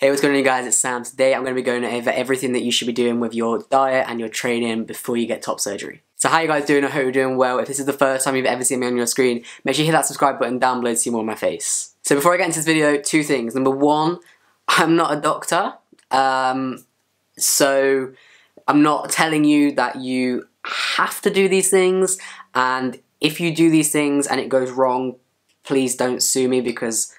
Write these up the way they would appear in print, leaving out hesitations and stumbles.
Hey, what's going on, guys? It's Sam. Today I'm going to be going over everything that you should be doing with your diet and your training before you get top surgery. So how you guys doing? I hope you're doing well. If this is the first time you've ever seen me on your screen, make sure you hit that subscribe button down below to see more of my face. So before I get into this video, two things. Number one, I'm not a doctor. So I'm not telling you that you have to do these things, and if you do these things and it goes wrong, please don't sue me because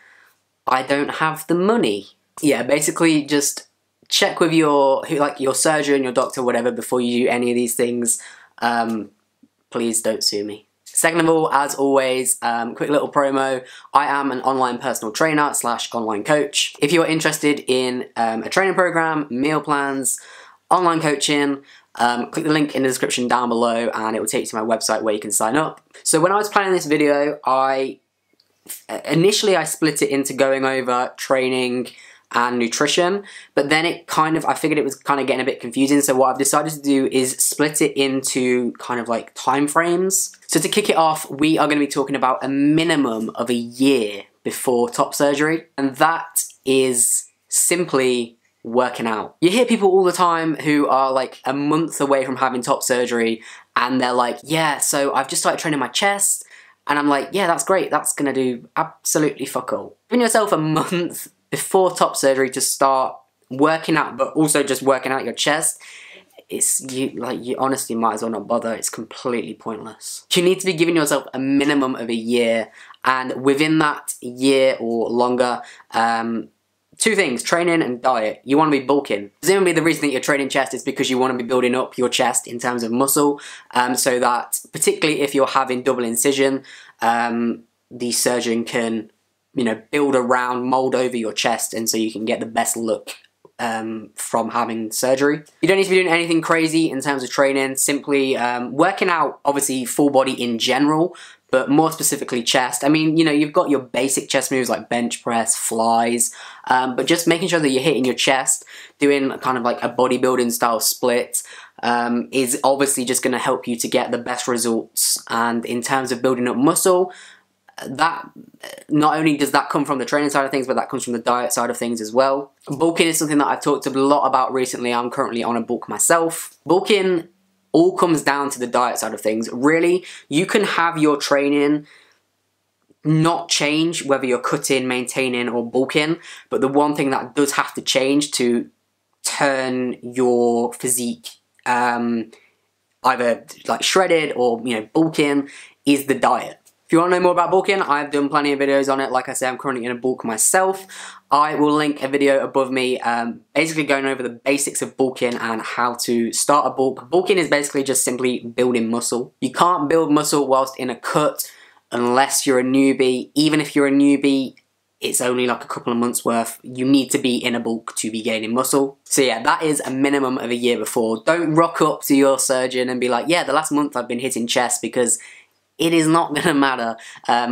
I don't have the money. Yeah, basically just check with your surgeon, your doctor, whatever, before you do any of these things. Please don't sue me. Second of all, as always, quick little promo. I am an online personal trainer / online coach. If you're interested in a training program, meal plans, online coaching, click the link in the description down below and it will take you to my website where you can sign up. So when I was planning this video, initially I split it into going over training and nutrition, but then I figured it was kind of getting a bit confusing, so what I've decided to do is split it into kind of like time frames. So to kick it off, we are going to be talking about a minimum of a year before top surgery, and that is simply working out. You hear people all the time who are like a month away from having top surgery and they're like, yeah, so I've just started training my chest, and I'm like, yeah, that's great, that's gonna do absolutely fuck all. Giving yourself a month before top surgery to start working out, but also just working out your chest, you honestly might as well not bother. It's completely pointless. You need to be giving yourself a minimum of a year, and within that year or longer, two things: training and diet. You want to be bulking. Presumably the reason that you're training chest is because you want to be building up your chest in terms of muscle, so that particularly if you're having double incision, the surgeon can, build around, mold over your chest, and so you can get the best look from having surgery. You don't need to be doing anything crazy in terms of training, simply working out, obviously full body in general, but more specifically chest. I mean, you've got your basic chest moves like bench press, flies, but just making sure that you're hitting your chest, doing kind of like a bodybuilding style split, is obviously just going to help you to get the best results. And in terms of building up muscle, that not only does that come from the training side of things, but that comes from the diet side of things as well. Bulking is something that I've talked a lot about recently. I'm currently on a bulk myself. Bulking all comes down to the diet side of things. Really, you can have your training not change whether you're cutting, maintaining, or bulking, but the one thing that does have to change to turn your physique either like shredded or bulking is the diet. If you want to know more about bulking, I've done plenty of videos on it. Like I said, I'm currently in a bulk myself. I will link a video above me basically going over the basics of bulking and how to start a bulk. Bulking is basically just simply building muscle. You can't build muscle whilst in a cut unless you're a newbie. Even if you're a newbie, it's only like a couple of months worth. You need to be in a bulk to be gaining muscle. So yeah, that is a minimum of a year before. Don't rock up to your surgeon and be like, yeah, the last month I've been hitting chest, because it is not going to matter.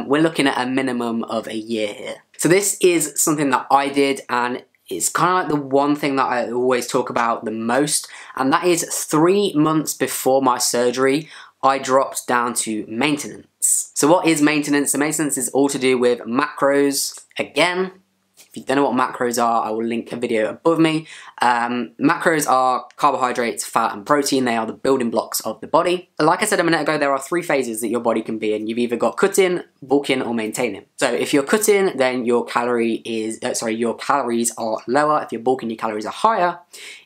We're looking at a minimum of a year here. So this is something that I did, and it's kind of like the one thing that I always talk about the most, and that is 3 months before my surgery, I dropped down to maintenance. So what is maintenance? So maintenance is all to do with macros. Again, if you don't know what macros are, I will link a video above me. Macros are carbohydrates, fat, and protein. They are the building blocks of the body. Like I said a minute ago, there are 3 phases that your body can be in. You've either got cutting, bulking, or maintaining. So if you're cutting, then your calories are lower. If you're bulking, your calories are higher.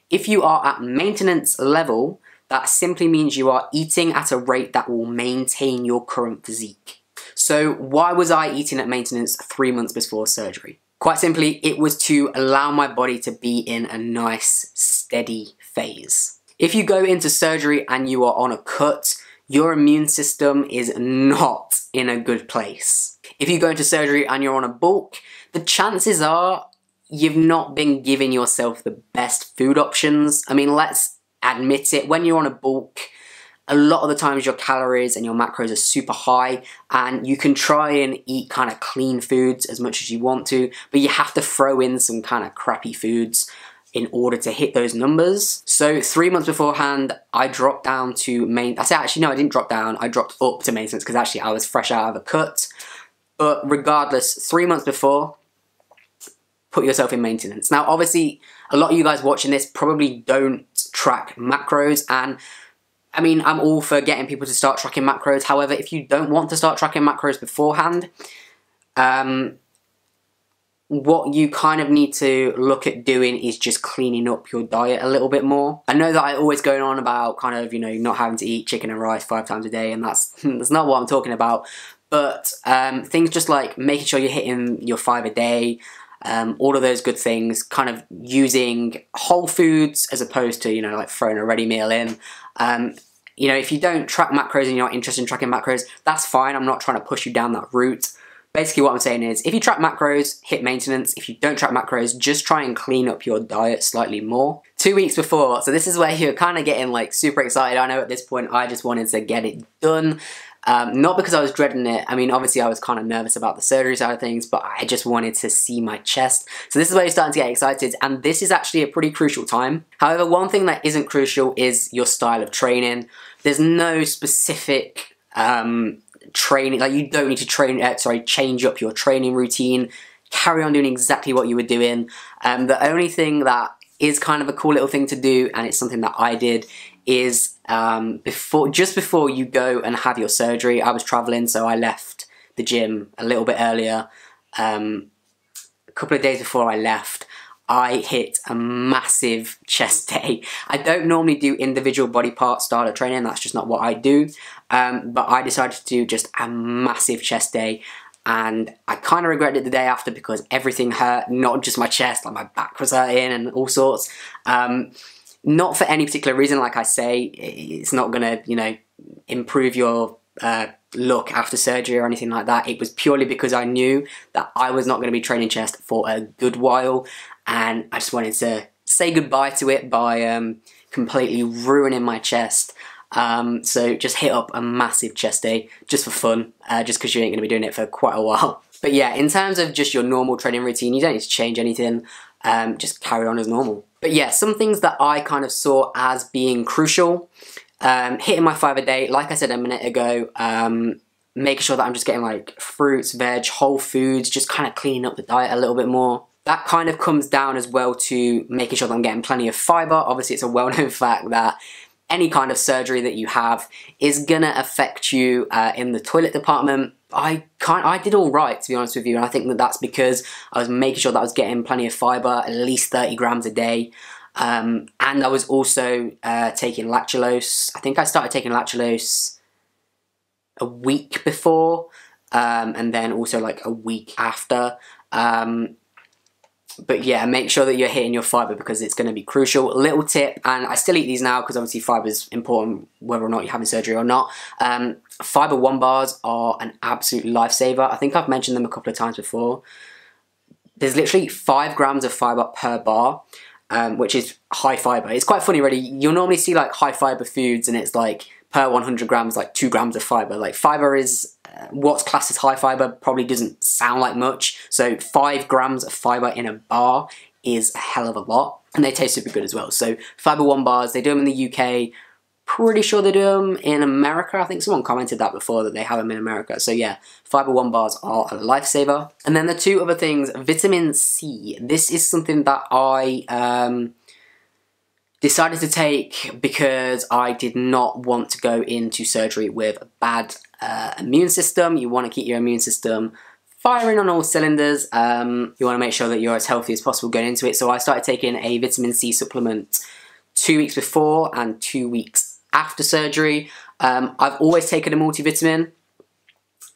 If you are at maintenance level, that simply means you are eating at a rate that will maintain your current physique. So why was I eating at maintenance 3 months before surgery? Quite simply, it was to allow my body to be in a nice, steady phase. If you go into surgery and you are on a cut, your immune system is not in a good place. If you go into surgery and you're on a bulk, the chances are you've not been giving yourself the best food options. I mean, let's admit it, when you're on a bulk, a lot of the times your calories and your macros are super high, and you can try and eat kind of clean foods as much as you want to, but you have to throw in some kind of crappy foods in order to hit those numbers. So 3 months beforehand, I dropped down to I didn't drop down, I dropped up to maintenance because actually I was fresh out of a cut. But regardless, 3 months before, put yourself in maintenance. Now, obviously, a lot of you guys watching this probably don't track macros, and I mean, I'm all for getting people to start tracking macros. However, if you don't want to start tracking macros beforehand, what you kind of need to look at doing is just cleaning up your diet a little bit more. I know that I always go on about kind of, you know, not having to eat chicken and rice 5 times a day, and that's not what I'm talking about. But things just like making sure you're hitting your 5 a day, all of those good things, kind of using whole foods as opposed to, you know, like throwing a ready meal in. You know, if you don't track macros and you're not interested in tracking macros, that's fine. I'm not trying to push you down that route. Basically what I'm saying is, if you track macros, hit maintenance. If you don't track macros, just try and clean up your diet slightly more. 2 weeks before, so this is where you're kind of getting like super excited. I know at this point I just wanted to get it done. Not because I was dreading it. I mean, obviously I was kind of nervous about the surgery side of things, but I just wanted to see my chest. So this is where you're starting to get excited, and this is actually a pretty crucial time. However, one thing that isn't crucial is your style of training. There's no specific training, like you don't need to change up your training routine. Carry on doing exactly what you were doing. The only thing that is kind of a cool little thing to do, and it's something that I did, is just before you go and have your surgery, I was traveling, so I left the gym a little bit earlier. A couple of days before I left, I hit a massive chest day. I don't normally do individual body part style of training, that's just not what I do. But I decided to do just a massive chest day, and I kind of regretted it the day after because everything hurt, not just my chest, like my back was hurting and all sorts. Not for any particular reason, like I say, it's not gonna, you know, improve your look after surgery or anything like that. It was purely because I knew that I was not going to be training chest for a good while, and I just wanted to say goodbye to it by completely ruining my chest. So just hit up a massive chest day just for fun, just because you ain't going to be doing it for quite a while. But yeah, in terms of just your normal training routine, you don't need to change anything, just carry on as normal. But yeah, some things that I kind of saw as being crucial, hitting my 5 a day, like I said a minute ago, making sure that I'm just getting like fruits, veg, whole foods, just kind of cleaning up the diet a little bit more. That kind of comes down as well to making sure that I'm getting plenty of fibre. Obviously, it's a well-known fact that any kind of surgery that you have is gonna affect you in the toilet department. I did all right, to be honest with you, and I think that that's because I was making sure that I was getting plenty of fibre, at least 30 grams a day. And I was also taking lactulose. I think I started taking lactulose a week before, and then also like a week after. But yeah, make sure that you're hitting your fibre because it's going to be crucial. Little tip, and I still eat these now because obviously fibre is important whether or not you're having surgery or not. Fibre 1 bars are an absolute lifesaver. I think I've mentioned them a couple of times before. There's literally 5 grams of fibre per bar, which is high fibre. It's quite funny really. You'll normally see like high fibre foods and it's like per 100 grams, like 2 grams of fibre. Like fibre is what's classed as high fibre probably doesn't sound like much. So 5 grams of fibre in a bar is a hell of a lot. And they taste super good as well. So Fibre 1 bars, they do them in the UK. Pretty sure they do them in America. I think someone commented that before, that they have them in America. So yeah, Fibre 1 bars are a lifesaver. And then the 2 other things, vitamin C. This is something that I decided to take because I did not want to go into surgery with a bad immune system. You want to keep your immune system firing on all cylinders. You want to make sure that you're as healthy as possible going into it. So I started taking a vitamin C supplement 2 weeks before and 2 weeks after surgery. I've always taken a multivitamin.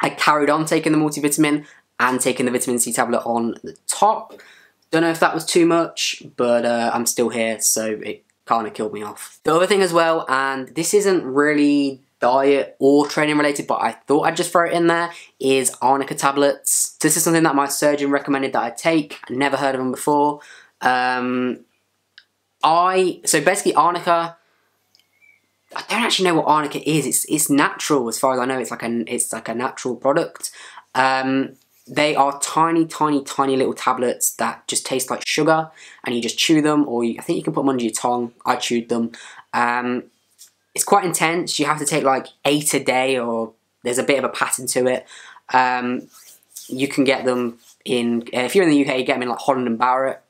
I carried on taking the multivitamin and taking the vitamin C tablet on the top. Don't know if that was too much, but I'm still here, so it kind of killed me off. The other thing as well, and this isn't really diet or training related, but I thought I'd just throw it in there, is arnica tablets. This is something that my surgeon recommended that I take. I never heard of them before. So basically arnica, I don't actually know what arnica is. It's natural as far as I know. It's like a natural product. They are tiny, tiny, tiny little tablets that just taste like sugar, and you just chew them, or I think you can put them under your tongue. I chewed them. It's quite intense. You have to take like 8 a day, or there's a bit of a pattern to it. you can get them in, if you're in the UK, you get them in like Holland and Barrett.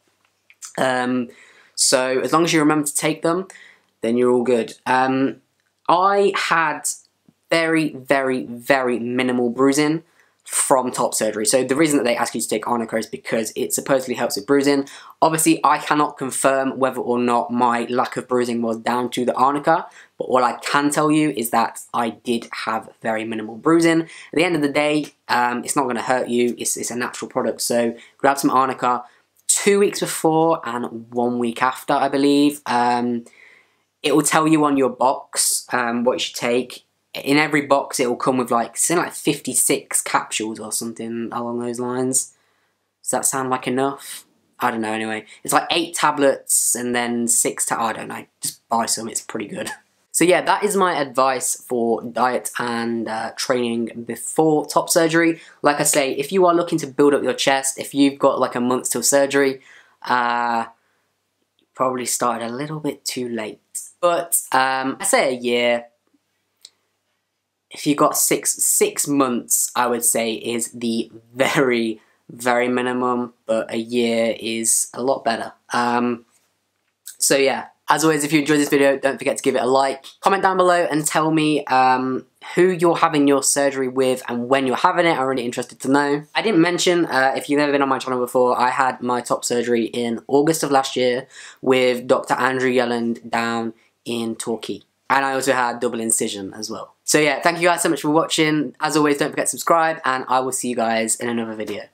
So as long as you remember to take them, then you're all good. I had very, very, very minimal bruising from top surgery. So the reason that they ask you to take arnica is because it supposedly helps with bruising. Obviously, I cannot confirm whether or not my lack of bruising was down to the arnica, but what I can tell you is that I did have very minimal bruising. At the end of the day, it's not going to hurt you. It's a natural product. So grab some arnica 2 weeks before and 1 week after, I believe. It will tell you on your box what you should take. In every box, it will come with like, something like 56 capsules or something along those lines. Does that sound like enough? I don't know, anyway. It's like 8 tablets and then 6 I don't know. Just buy some, it's pretty good. So yeah, that is my advice for diet and training before top surgery. Like I say, if you are looking to build up your chest, if you've got like a month till surgery, probably started a little bit too late. But I say a year. If you got six months, I would say is the very, very minimum, but a year is a lot better. So yeah, as always, if you enjoyed this video, don't forget to give it a like. Comment down below and tell me who you're having your surgery with and when you're having it. I'm really interested to know. I didn't mention, if you've never been on my channel before, I had my top surgery in August of last year with Dr. Andrew Yelland down in Turkey. And I also had double incision as well. So yeah, thank you guys so much for watching. As always, don't forget to subscribe, and I will see you guys in another video.